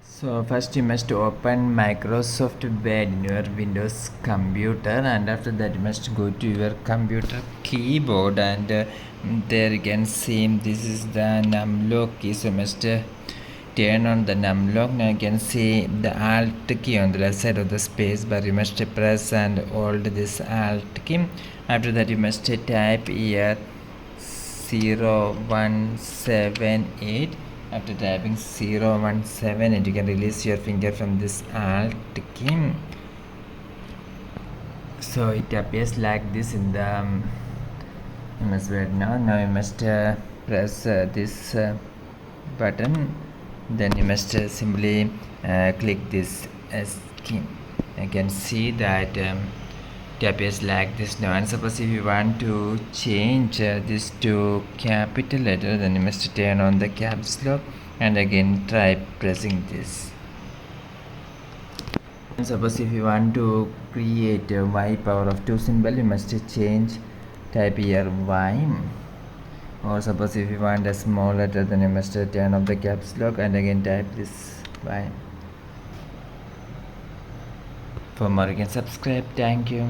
So first you must open Microsoft Word in your Windows computer, and after that you must go to your computer keyboard, and there you can see this is the numlock key. So you must turn on the numlock. Now you can see the alt key on the left side of the space bar. You must press and hold this alt key. After that you must type here 0178. After typing 0178, you can release your finger from this alt key. So it appears like this in the MS Word. Now you must press this button. Then you must simply click this S key. You can see that it appears like this now. And suppose if you want to change this to capital letter, then you must turn on the caps lock and again try pressing this. And suppose if you want to create a y power of 2 symbol, you must change, type here y. Or suppose if you want a small letter, then you must turn off the caps lock and again type this y. For more you can subscribe. Thank you.